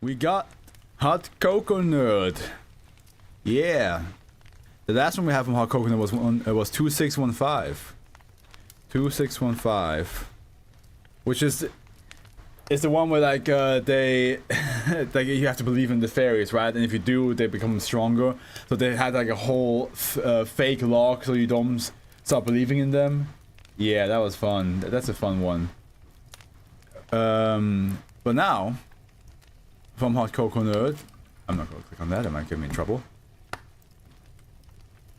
We got Hot Coconut. Yeah. The last one we have from Hot Coconut was 2615. 2615. Which is the one where like they like you have to believe in the fairies, right? And if you do, they become stronger. So they had like a whole fake lock so you don't start believing in them. Yeah, that was fun. That's a fun one. But now, from Hot Coconut, I'm not gonna click on that, it might get me in trouble.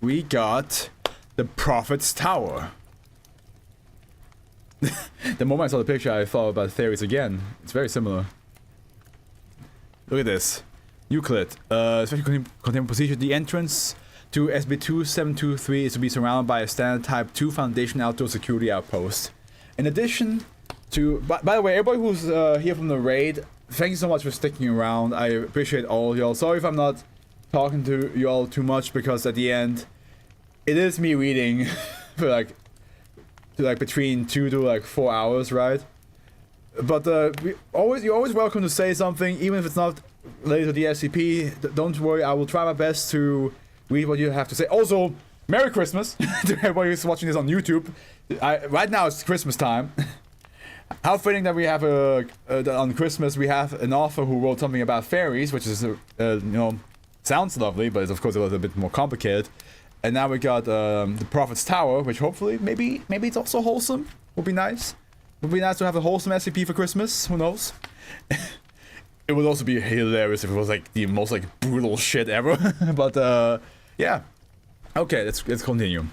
We got the Prophet's Tower. The moment I saw the picture, I thought about fairies again. It's very similar. Look at this. Euclid. Special containment procedure. The entrance to SB2723 is to be surrounded by a standard Type 2 Foundation outdoor security outpost. In addition to... By the way, everybody who's here from the raid, thank you so much for sticking around. I appreciate all y'all. Sorry if I'm not talking to y'all too much, because at the end, it is me reading for like between 2 to 4 hours, right? But you're always welcome to say something, even if it's not related to the SCP. Don't worry, I will try my best to read what you have to say. Also, Merry Christmas to everybody who's watching this on YouTube. Right now it's Christmas time. How fitting that we have on Christmas we have an author who wrote something about fairies, which is you know, sounds lovely, but it's of course a little bit more complicated. And now we got the Prophet's Tower, which hopefully, maybe it's also wholesome. Would be nice. Would be nice to have a wholesome SCP for Christmas. Who knows? It would also be hilarious if it was like the most like brutal shit ever. But yeah. Okay, let's continue.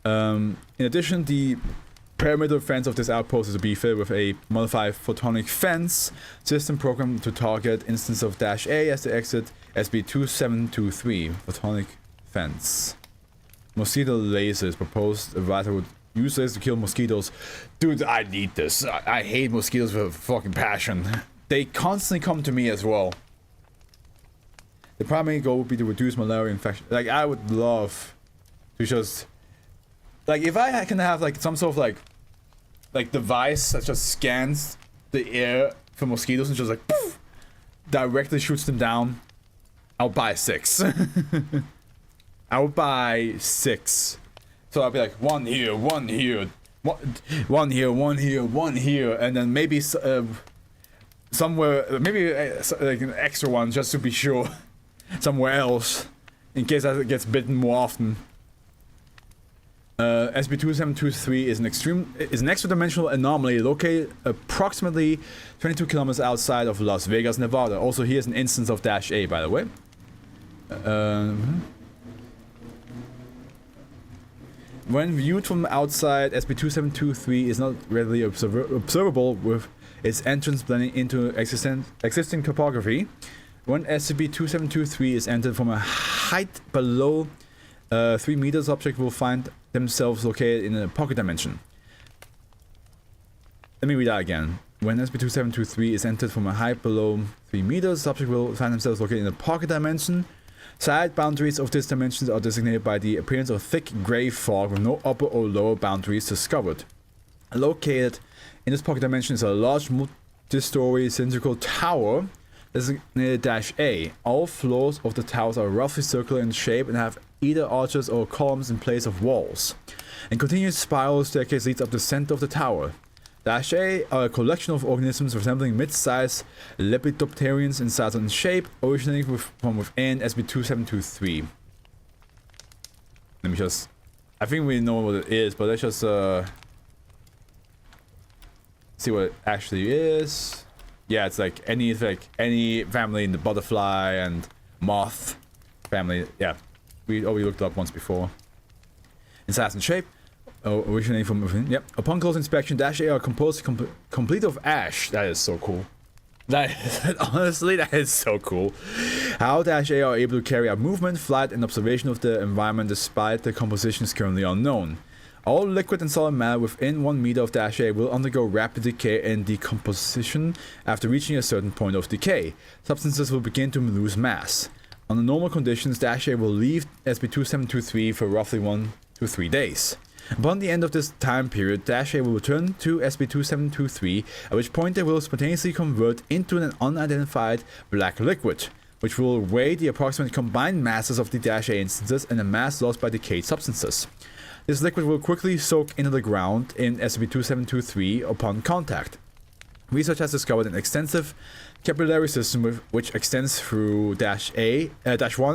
In addition, the perimeter fence of this outpost is to be fitted with a modified photonic fence system programmed to target instance of -A as they exit SB2723. Photonic fence. Mosquito lasers proposed. A writer would use this to kill mosquitoes. Dude, I need this. I hate mosquitoes with fucking passion. They constantly come to me as well. The primary goal would be to reduce malaria infection. Like, I would love to just... Like, if I can have, like, some sort of, like device that just scans the air for mosquitoes and just, like, poof, directly shoots them down, I'll buy 6. I'll buy 6. So I'll be like, one here, one here, one here, one here, one here, and then maybe somewhere, maybe like an extra one just to be sure, somewhere else, in case it gets bitten more often. SB2723 is an extra-dimensional anomaly located approximately 22 kilometers outside of Las Vegas, Nevada. Also, here's an instance of -A, by the way. When viewed from outside, SB2723 is not readily observable with its entrance blending into existing topography. When SCP-2723 is entered from a height below 3 meters, object will find themselves located in a pocket dimension. Let me read that again. When SCP-2723 is entered from a height below 3 meters, subject will find themselves located in a pocket dimension. Side boundaries of this dimension are designated by the appearance of thick gray fog with no upper or lower boundaries discovered. Located in this pocket dimension is a large multi-story cylindrical tower designated -A. All floors of the towers are roughly circular in shape and have either arches or columns in place of walls. A continuous spiral staircase leads up the center of the tower. -A are a collection of organisms resembling mid-sized lepidopterians in size and shape, originating from within SB2723. Let me just... I think we know what it is, but let's just see what it actually is. Yeah, it's like any family in the butterfly and moth family. Yeah, we already looked it up once before. In size and shape. Originating from within. Yep. Upon close inspection, -A are composed complete of ash. That is so cool. Honestly, that is so cool. How -A are able to carry out movement, flight, and observation of the environment despite their composition is currently unknown. All liquid and solid matter within 1 meter of -A will undergo rapid decay and decomposition after reaching a certain point of decay. Substances will begin to lose mass. Under normal conditions, -A will leave SB2723 for roughly 1 to 3 days. Upon the end of this time period, Dash A will return to SCP-2723, at which point they will spontaneously convert into an unidentified black liquid, which will weigh the approximate combined masses of the Dash A instances and the mass lost by decayed substances. This liquid will quickly soak into the ground in SCP-2723 upon contact. Research has discovered an extensive capillary system which extends through Dash 1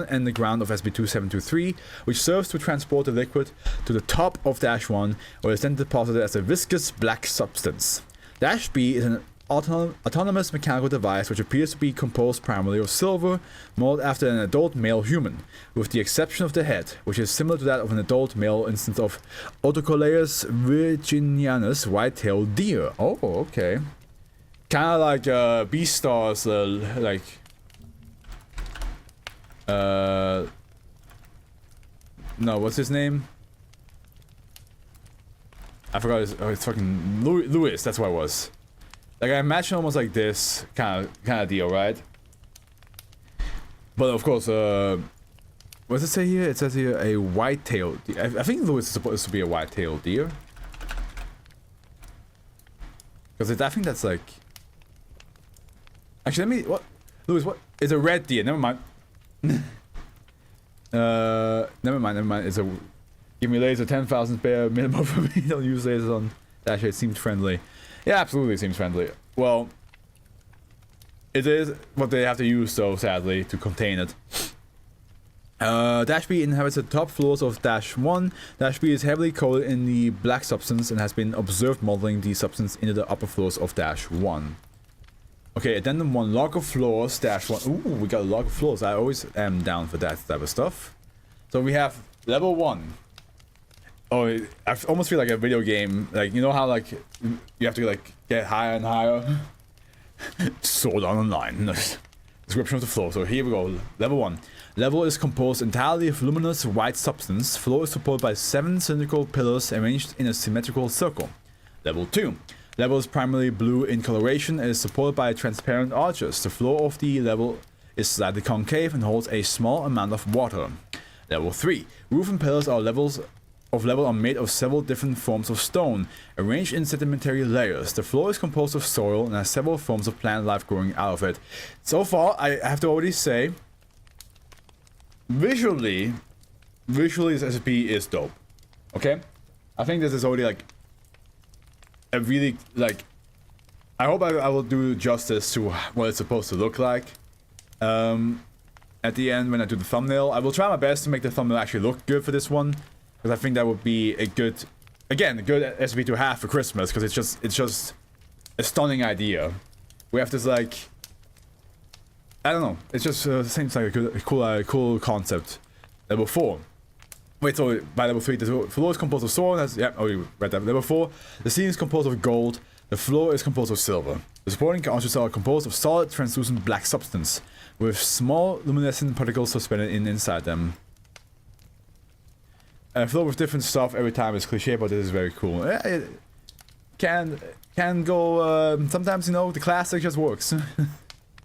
and the ground of SCP-2723, which serves to transport the liquid to the top of Dash 1, where it is then deposited as a viscous black substance. Dash B is an autonomous mechanical device which appears to be composed primarily of silver, modeled after an adult male human, with the exception of the head, which is similar to that of an adult male instance of Otocoleus virginianus white-tailed deer. Oh, okay. Kind of like Beastars, no, what's his name? I forgot his fucking Louis, that's what it was. Like, I imagine almost like this kind of deal, right? But of course, what does it say here? It says here a white-tailed deer. I think Louis is supposed to be a white-tailed deer. Because I think that's like... Actually, let me... What? Louis, what? It's a red deer. Never mind. Never mind. It's a... Give me laser 10,000 spare minimum for me. Don't use lasers on... Dash it seems friendly. Yeah, absolutely seems friendly. Well... It is what they have to use, though, sadly, to contain it. Dash B inhabits the top floors of Dash 1. Dash B is heavily coated in the black substance and has been observed modeling the substance into the upper floors of Dash 1. Okay, addendum 1, log of floors, Dash 1. Ooh, we got a log of floors. I always am down for that type of stuff. So we have level 1. Oh, I almost feel like a video game. Like, you know how, like, you have to, like, get higher and higher? Sword Online. Description of the floor. So here we go. Level 1. Level is composed entirely of luminous white substance. Floor is supported by 7 cylindrical pillars arranged in a symmetrical circle. Level 2. Level is primarily blue in coloration and is supported by transparent arches. The floor of the level is slightly concave and holds a small amount of water. Level 3. Roof and pillars are are made of several different forms of stone, arranged in sedimentary layers. The floor is composed of soil and has several forms of plant life growing out of it. So far, I have to already say, visually this SCP is dope. Okay? I think this is already like a really, like, I hope I will do justice to what it's supposed to look like. At the end, when I do the thumbnail, I will try my best to make the thumbnail actually look good for this one. Because I think that would be a good, again, a good SCP to have for Christmas, because it's just a stunning idea. We have this, like, I don't know, it just seems like a cool concept. Level 4. Wait, so by level 3, the floor is composed of soil, you read that. Level 4, the ceiling is composed of gold, the floor is composed of silver. The supporting arches are composed of solid, translucent black substance, with small luminescent particles suspended inside them. Floor with different stuff every time is cliche, but this is very cool. It can go, sometimes, you know, the classic just works.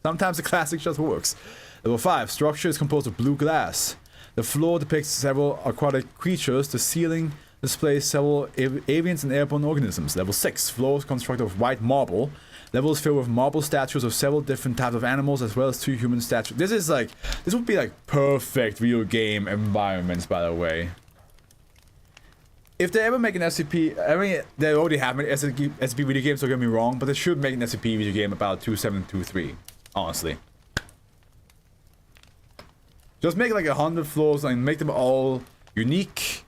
Sometimes the classic just works. Level 5, structure is composed of blue glass. The floor depicts several aquatic creatures. The ceiling displays several avians and airborne organisms. Level 6, floor is constructed of white marble. Level is filled with marble statues of several different types of animals, as well as 2 human statues. This would be like perfect video game environments, by the way. If they ever make an SCP, I mean, they already have made SCP video games, don't get me wrong, but they should make an SCP video game about 2723, honestly. Just make like 100 floors and make them all unique.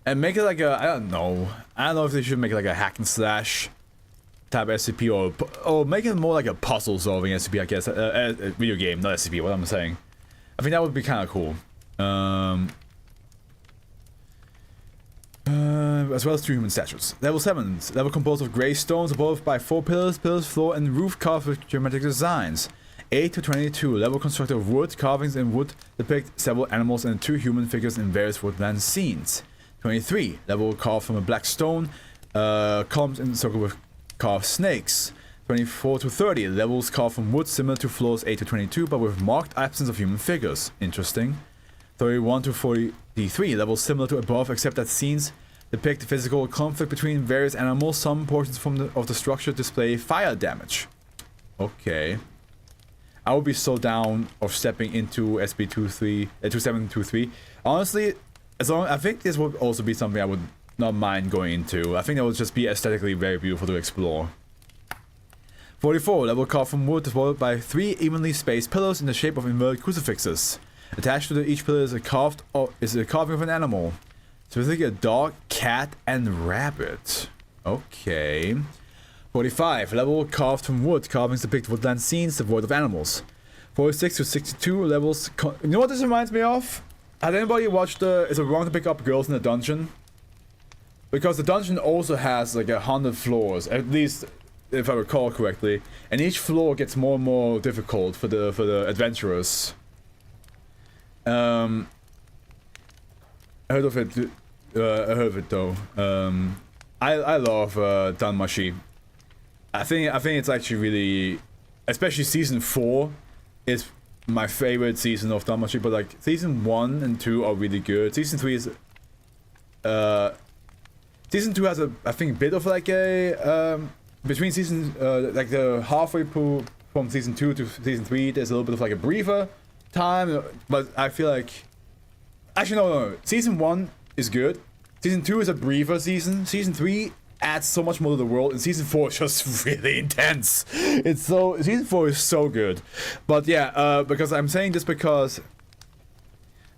And make it like a, I don't know if they should make like a hack and slash type SCP, or make it more like a puzzle solving SCP, I guess, a video game, not SCP, what I'm saying. I think that would be kind of cool. As well as 2 human statues. Level 7. Level composed of grey stones, above by 4 pillars, floor, and roof carved with geometric designs. 8 to 22. Level constructed of wood. Carvings in wood depict several animals and 2 human figures in various woodland scenes. 23. Level carved from a black stone. Columns in a circle with carved snakes. 24 to 30. Levels carved from wood, similar to floors 8 to 22, but with marked absence of human figures. Interesting. 31 to 43, levels similar to above, except that scenes depict physical conflict between various animals. Some portions of the structure display fire damage. Okay. I would be so down of stepping into SCP-2723. Honestly, I think this would also be something I would not mind going into. I think that would just be aesthetically very beautiful to explore. 44, level carved from wood, supported by 3 evenly spaced pillars in the shape of inverted crucifixes. Attached to each pillar is a carving of an animal. Specifically a dog, cat, and rabbit. Okay. 45, level carved from wood. Carvings depict woodland scenes devoid of animals. 46 to 62 levels. You know what this reminds me of? Has anybody watched Is It Wrong to Pick Up Girls in the Dungeon? Because the dungeon also has like 100 floors, at least if I recall correctly, and each floor gets more and more difficult for the adventurers. I heard of it. I heard of it though. I love Danmachi. I think it's actually really, especially season 4 is my favorite season of Danmachi. But like season 1 and 2 are really good. Season 3 is season 2 has I think a bit of like a between season like the halfway from season 2 to season 3 there's a little bit of like a briefer time, but I feel like actually no. Season 1 is good. Season 2 is a briefer season. Season 3 adds so much more to the world, and season 4 is just really intense. Season 4 is so good. But yeah, because I'm saying this because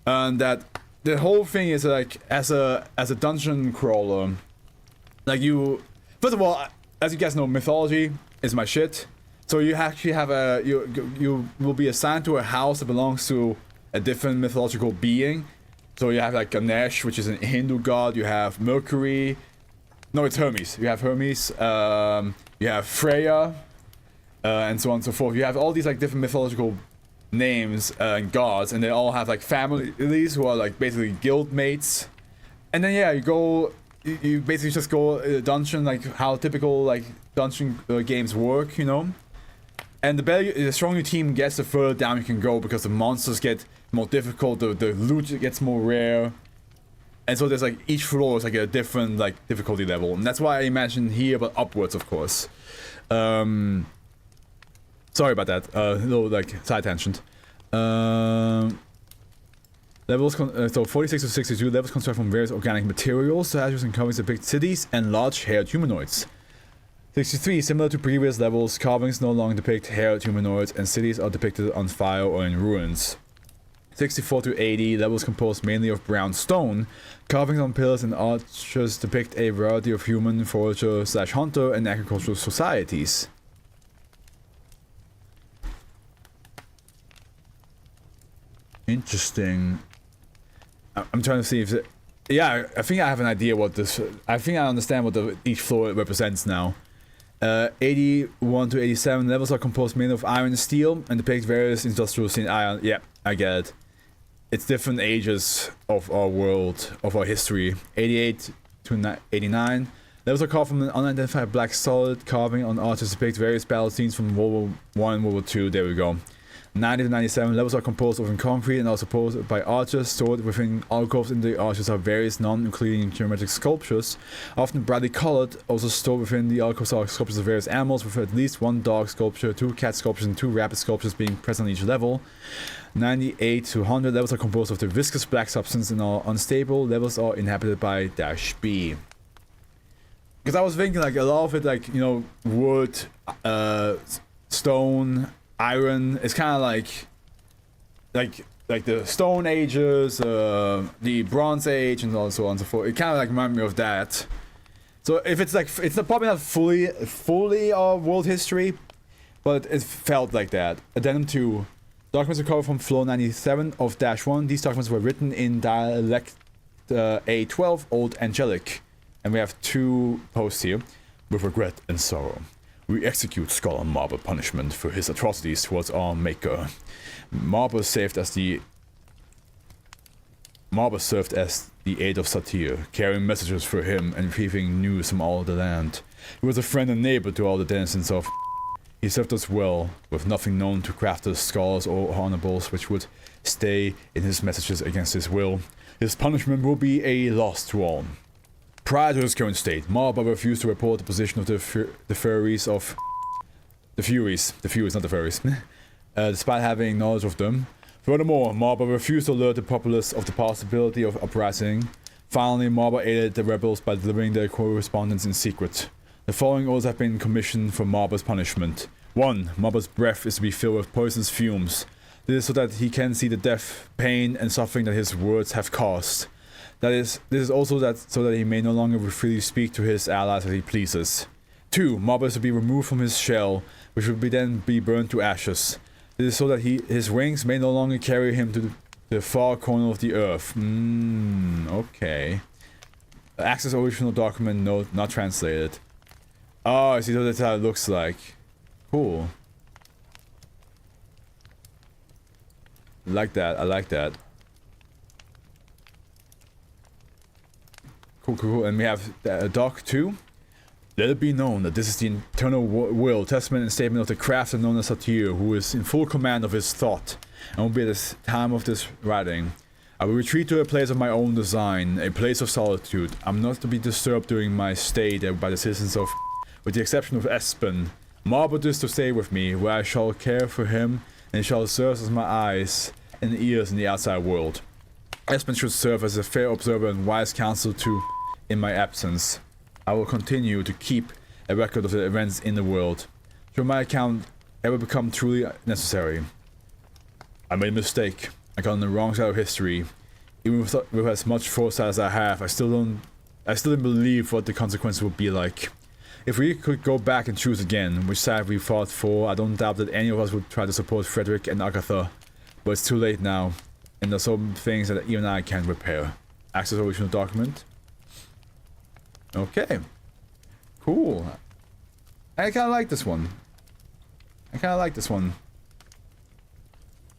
that the whole thing is like as a dungeon crawler, like you first of all, as you guys know, mythology is my shit. So you actually have you will be assigned to a house that belongs to a different mythological being. So you have like Ganesh, which is a Hindu god. You have Mercury. No, it's Hermes. You have Hermes. You have Freya, and so on and so forth. You have all these like different mythological names and gods, and they all have like families who are like basically guild mates. And then yeah, you basically just go a dungeon, like how typical like dungeon games work, you know. And the stronger your team gets, the further down you can go, because the monsters get more difficult, the loot gets more rare. And so there's like, each floor is like a different like difficulty level. And that's why I imagine here, but upwards of course. Sorry about that, little like side tangent. Levels, so 46 to 62 levels construct from various organic materials. Statues and carvings depict cities and large-haired humanoids. 63, similar to previous levels, carvings no longer depict haired humanoids, and cities are depicted on fire or in ruins. 64 to 80, levels composed mainly of brown stone. Carvings on pillars and arches depict a variety of human, forager/hunter, and agricultural societies. Interesting. I'm trying to see if yeah, I think I have an idea what this. I think I understand what each floor represents now. 81 to 87 levels are composed mainly of iron and steel and depict various industrial scene. Iron. Yeah, I get it. It's different ages of our world, of our history. 88 to 89 levels are carved from an unidentified black solid. Carving on arches depict various battle scenes from World War I and World War II. There we go. 90 to 97 levels are composed of concrete and are supported by arches. Stored within alcoves in the arches are various non-Euclidean geometric sculptures, often brightly colored. Also stored within the alcoves are sculptures of various animals, with at least 1 dog sculpture, 2 cat sculptures, and 2 rabbit sculptures being present on each level. 98 to 100 levels are composed of the viscous black substance and are unstable. Levels are inhabited by -B. Because I was thinking like a lot of it, like, you know, wood, stone, iron, it's kind of like the Stone Ages, the Bronze Age, and so on and so forth. It kind of like reminds me of that. So if it's like, it's probably not fully world history, but it felt like that. Addendum 2. Documents are covered from floor 97 of -1. These documents were written in dialect A12, Old Angelic. And we have 2 posts here. With regret and sorrow, we execute Scholar Marber punishment for his atrocities towards our maker. Marber served as the aide of Satir, carrying messages for him and retrieving news from all the land. He was a friend and neighbor to all the denizens of. He served us well, with nothing known to craft the scars or honorables which would stay in his messages against his will. His punishment will be a loss to all. Prior to his current state, Marba refused to report the position of the Furies of... The Furies, not the Furies. Despite having knowledge of them. Furthermore, Marba refused to alert the populace of the possibility of uprising. Finally, Marba aided the rebels by delivering their correspondence in secret. The following orders have been commissioned for Marba's punishment. 1. Marba's breath is to be filled with poisonous fumes. This is so that he can see the death, pain, and suffering that his words have caused. This is also so that he may no longer freely speak to his allies as he pleases. 2. Marba is to be removed from his shell, which will then be burned to ashes. This is so that his wings may no longer carry him to the far corner of the earth. Okay. Access original document note not translated. Oh, I see, so that's how it looks like. Cool. I like that. Cool. And we have Doc 2. Let it be known that this is the internal will, testament, and statement of the crafter known as Satir, who is in full command of his thought, and will be at the time of this writing. I will retreat to a place of my own design, a place of solitude. I'm not to be disturbed during my stay there by the citizens of, with the exception of Espen. Marbot is to stay with me, where I shall care for him, and shall serve as my eyes and ears in the outside world. Espen should serve as a fair observer and wise counsel in my absence. I will continue to keep a record of the events in the world, should my account ever become truly necessary. I made a mistake. I got on the wrong side of history. Even with as much foresight as I have, I still didn't believe what the consequences would be like. If we could go back and choose again, which side we fought for, I don't doubt that any of us would try to support Frederick and Agatha. But it's too late now, and there's some things that even I can't repair. Access original document. Okay. Cool. I kinda like this one.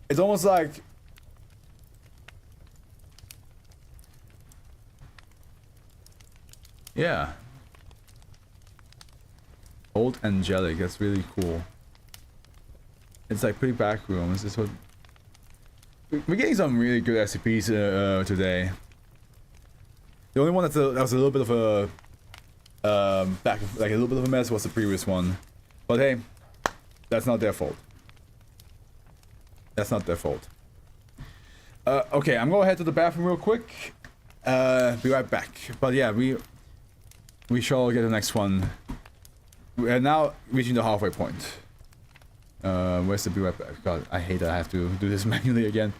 It's almost like... Yeah. Old Angelic, that's really cool. It's like pretty back rooms. This is what... We're getting some really good SCPs today. The only one that was a little bit of a a little bit of a mess was the previous one. But hey, that's not their fault. Okay, I'm gonna head to the bathroom real quick. Be right back. But yeah, we shall get the next one. We are now reaching the halfway point. Where's the be right back? God, I hate that I have to do this manually again.